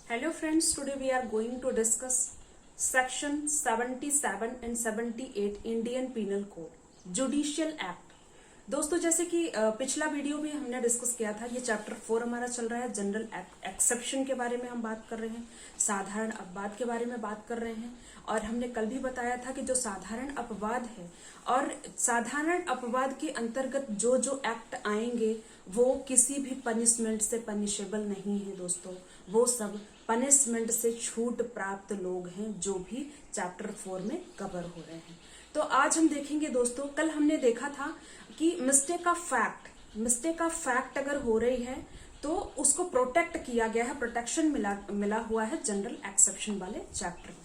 Hello friends, today we are going to discuss section 77 and 78 Indian penal code judicial act. दोस्तों जैसे कि पिछला video में हमने डिस्कस किया था, ये चैप्टर 4 हमारा चल रहा है। जनरल एक्सेप्शन के बारे में हम बात कर रहे हैं, साधारण अपवाद के बारे में बात कर रहे हैं। और हमने कल भी बताया था कि जो साधारण अपवाद है और साधारण अपवाद के अंतर्गत जो जो एक्ट आएंगे वो किसी भी पनिशमेंट से पनिशेबल नहीं है दोस्तों, वो सब पनिशमेंट से छूट प्राप्त लोग हैं जो भी चैप्टर 4 में कवर हो रहे हैं। तो आज हम देखेंगे दोस्तों, कल हमने देखा था कि मिस्टेक ऑफ फैक्ट अगर हो रही है तो उसको प्रोटेक्ट किया गया है, प्रोटेक्शन मिला हुआ है जनरल एक्सेप्शन वाले चैप्टर में।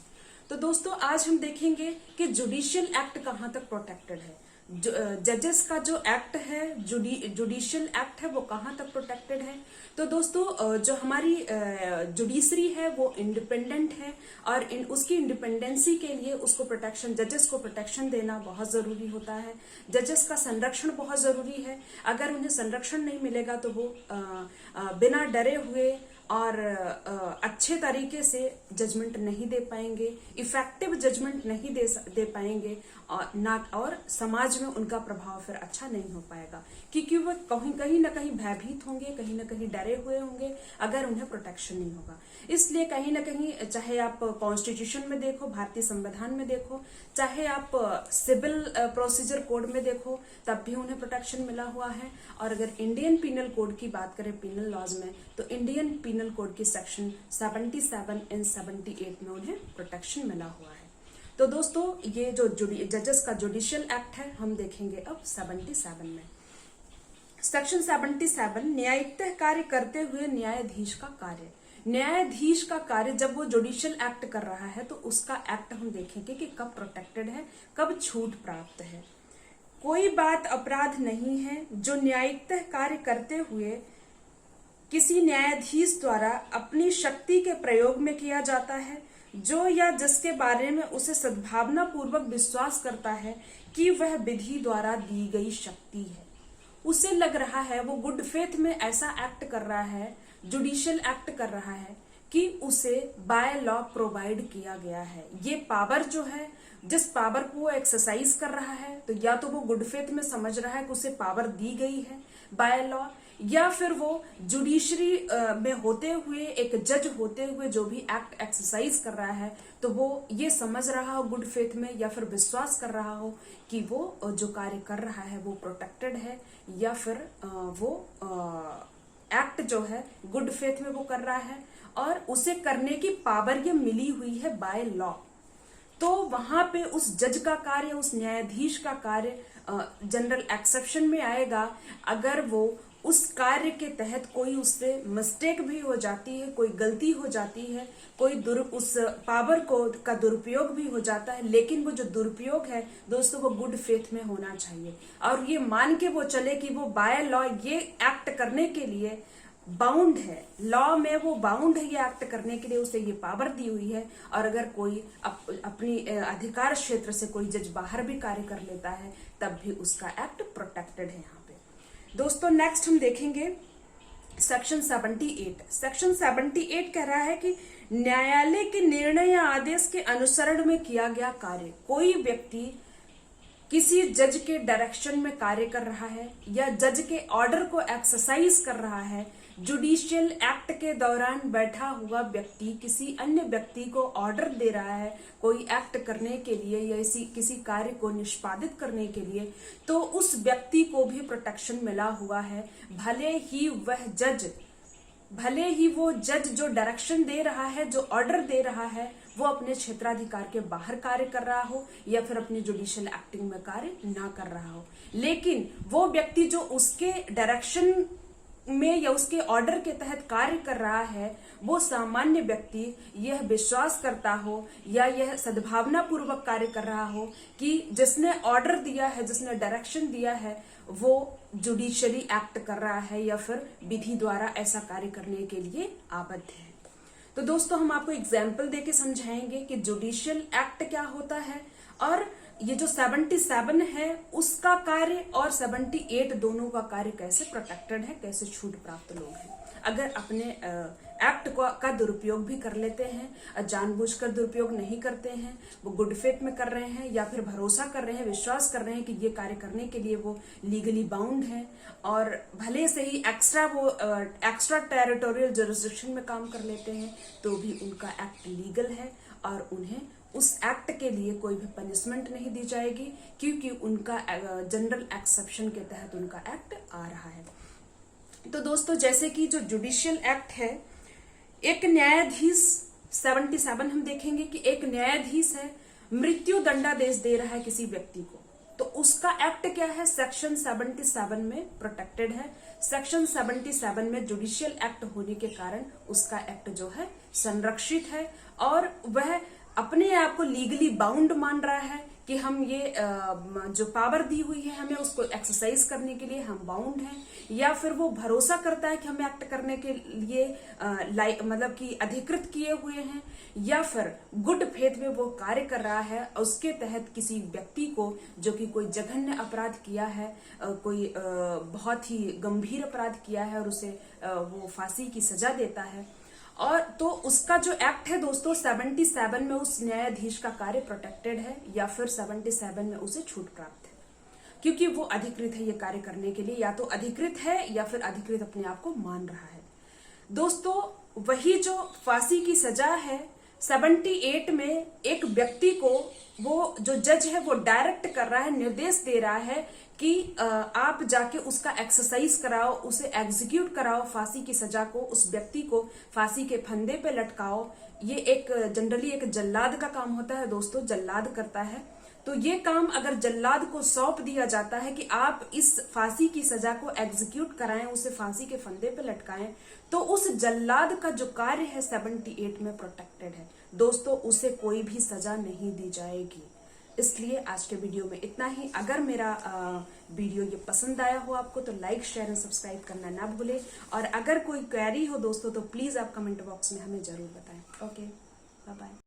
तो दोस्तों आज हम देखेंगे कि जुडिशियल एक्ट कहाँ तक प्रोटेक्टेड है, जजेस का जो एक्ट है, जुडिशियल एक्ट है, वो कहाँ तक प्रोटेक्टेड है। तो दोस्तों जो हमारी जुडिशरी है वो इंडिपेंडेंट है और उसकी इंडिपेंडेंसी के लिए उसको प्रोटेक्शन, जजेस को प्रोटेक्शन देना बहुत जरूरी होता है। जजेस का संरक्षण बहुत जरूरी है। अगर उन्हें संरक्षण नहीं मिलेगा तो वो बिना डरे हुए और अच्छे तरीके से जजमेंट नहीं दे पाएंगे, इफेक्टिव जजमेंट नहीं दे पाएंगे और समाज में उनका प्रभाव फिर अच्छा नहीं हो पाएगा, क्योंकि वो कहीं ना कहीं भयभीत होंगे, कहीं ना कहीं डरे हुए होंगे अगर उन्हें प्रोटेक्शन नहीं होगा। इसलिए कहीं ना कहीं, चाहे आप कॉन्स्टिट्यूशन में देखो, भारतीय संविधान में देखो, चाहे आप सिविल प्रोसीजर कोड में देखो, तब भी उन्हें प्रोटेक्शन मिला हुआ है। और अगर इंडियन पीनल कोड की बात करें, पीनल लॉज में, तो इंडियन पीनल कोड की सेक्शन 77 एंड 78 में उन्हें प्रोटेक्शन मिला हुआ है। तो दोस्तों ये जो जजेस का जुडिशियल एक्ट है हम देखेंगे अब 77 में। सेक्शन 77 न्यायिक कार्य करते हुए न्यायाधीश का कार्य। न्यायाधीश का कार्य जब वो जुडिशियल एक्ट कर रहा है तो उसका एक्ट हम देखेंगे कि कब प्रोटेक्टेड है, कब छूट प्राप्त है। कोई बात अपराध नहीं है जो न्यायिक कार्य करते हुए किसी न्यायाधीश द्वारा अपनी शक्ति के प्रयोग में किया जाता है, जो या जिसके बारे में उसे सद्भावना पूर्वक विश्वास करता है कि वह विधि द्वारा दी गई शक्ति है। उसे लग रहा है, वो गुड फेथ में ऐसा एक्ट कर रहा है, जुडिशियल एक्ट कर रहा है कि उसे बाय लॉ प्रोवाइड किया गया है। ये पावर जो है, जिस पावर को वो एक्सरसाइज कर रहा है, तो या तो वो गुड फेथ में समझ रहा है कि उसे पावर दी गई है बाय लॉ, या फिर वो जुडिशरी में होते हुए, एक जज होते हुए जो भी एक्ट एक्सरसाइज कर रहा है, तो वो ये समझ रहा हो गुड फेथ में, या फिर विश्वास कर रहा हो कि वो जो कार्य कर रहा है वो प्रोटेक्टेड है, या फिर वो एक्ट जो है गुड फेथ में वो कर रहा है और उसे करने की पावर ये मिली हुई है बाय लॉ। तो वहां पे उस जज का कार्य, उस न्यायाधीश का कार्य जनरल एक्सेप्शन में आएगा अगर वो उस कार्य के तहत कोई उससे मिस्टेक भी हो जाती है, कोई गलती हो जाती है, कोई उस पावर को का दुरुपयोग भी हो जाता है, लेकिन वो जो दुरुपयोग है दोस्तों वो गुड फेथ में होना चाहिए और ये मान के वो चले कि वो बाय लॉ ये एक्ट करने के लिए बाउंड है, लॉ में वो बाउंड है ये एक्ट करने के लिए, उसे ये पावर दी हुई है। और अगर कोई अपनी अधिकार क्षेत्र से कोई जज बाहर भी कार्य कर लेता है तब भी उसका एक्ट प्रोटेक्टेड है यहाँ पे। दोस्तों नेक्स्ट हम देखेंगे सेक्शन 78। सेक्शन 78 कह रहा है कि न्यायालय के निर्णय या आदेश के अनुसरण में किया गया कार्य। कोई व्यक्ति किसी जज के डायरेक्शन में कार्य कर रहा है या जज के ऑर्डर को एक्सरसाइज कर रहा है, जुडिशियल एक्ट के दौरान बैठा हुआ व्यक्ति किसी अन्य व्यक्ति को ऑर्डर दे रहा है कोई एक्ट करने के लिए या किसी कार्य को निष्पादित करने के लिए, तो उस व्यक्ति को भी प्रोटेक्शन मिला हुआ है। भले ही वो जज जो डायरेक्शन दे रहा है, जो ऑर्डर दे रहा है, वो अपने क्षेत्राधिकार के बाहर कार्य कर रहा हो या फिर अपनी जुडिशियल एक्टिंग में कार्य ना कर रहा हो, लेकिन वो व्यक्ति जो उसके डायरेक्शन में या उसके ऑर्डर के तहत कार्य कर रहा है, वो सामान्य व्यक्ति यह विश्वास करता हो या यह सद्भावना पूर्वक कार्य कर रहा हो कि जिसने ऑर्डर दिया है, जिसने डायरेक्शन दिया है, वो जुडिशरी एक्ट कर रहा है या फिर विधि द्वारा ऐसा कार्य करने के लिए आबद्ध है। तो दोस्तों हम आपको एग्जाम्पल देके समझाएंगे कि जुडिशियल एक्ट क्या होता है और ये जो 77 है उसका कार्य और 78 दोनों का कार्य कैसे प्रोटेक्टेड है, कैसे छूट प्राप्त लोग हैं। अगर अपने एक्ट का दुरुपयोग भी कर लेते हैं, जानबूझकर दुरुपयोग नहीं करते हैं, वो गुड फेथ में कर रहे हैं या फिर भरोसा कर रहे हैं, विश्वास कर रहे हैं कि ये कार्य करने के लिए वो लीगली बाउंड है और भले से ही एक्स्ट्रा टेरिटोरियल जुरिसडिक्शन में काम कर लेते हैं, तो भी उनका एक्ट लीगल है और उन्हें उस एक्ट के लिए कोई भी पनिशमेंट नहीं दी जाएगी, क्योंकि उनका जनरल एक्सेप्शन के तहत उनका एक्ट आ रहा है। तो दोस्तों, जैसे कि जो जुडिशियल एक्ट है, एक न्यायाधीश 77 हम देखेंगे कि एक न्यायाधीश है, मृत्यु दंडादेश दे रहा है किसी व्यक्ति को, तो उसका एक्ट क्या है, सेक्शन 77 में प्रोटेक्टेड है। सेक्शन 77 में जुडिशियल एक्ट होने के कारण उसका एक्ट जो है संरक्षित है और वह अपने आप को लीगली बाउंड मान रहा है कि हम ये जो पावर दी हुई है हमें उसको एक्सरसाइज करने के लिए हम बाउंड हैं, या फिर वो भरोसा करता है कि हमें एक्ट करने के लिए मतलब कि अधिकृत किए हुए हैं, या फिर गुड फेथ में वो कार्य कर रहा है। उसके तहत किसी व्यक्ति को जो कि कोई जघन्य अपराध किया है, कोई बहुत ही गंभीर अपराध किया है और उसे वो फांसी की सजा देता है, और तो उसका जो एक्ट है दोस्तों 77 में उस न्यायाधीश का कार्य प्रोटेक्टेड है, या फिर 77 में उसे छूट प्राप्त है, क्योंकि वो अधिकृत है ये कार्य करने के लिए, या तो अधिकृत है या फिर अधिकृत अपने आप को मान रहा है। दोस्तों, वही जो फांसी की सजा है 78 में एक व्यक्ति को वो जो जज है वो डायरेक्ट कर रहा है, निर्देश दे रहा है कि आप जाके उसका एक्सरसाइज कराओ, उसे एग्जीक्यूट कराओ, फांसी की सजा को, उस व्यक्ति को फांसी के फंदे पे लटकाओ। ये एक जनरली एक जल्लाद का काम होता है दोस्तों, जल्लाद करता है। तो ये काम अगर जल्लाद को सौंप दिया जाता है कि आप इस फांसी की सजा को एग्जीक्यूट कराएं, उसे फांसी के फंदे पे लटकाएं, तो उस जल्लाद का जो कार्य है 78 में प्रोटेक्टेड है दोस्तों, उसे कोई भी सजा नहीं दी जाएगी। इसलिए आज के वीडियो में इतना ही। अगर मेरा वीडियो ये पसंद आया हो आपको तो लाइक, शेयर एंड सब्सक्राइब करना ना भूलें, और अगर कोई क्वेरी हो दोस्तों तो प्लीज आप कमेंट बॉक्स में हमें जरूर बताएं। Okay, bye bye.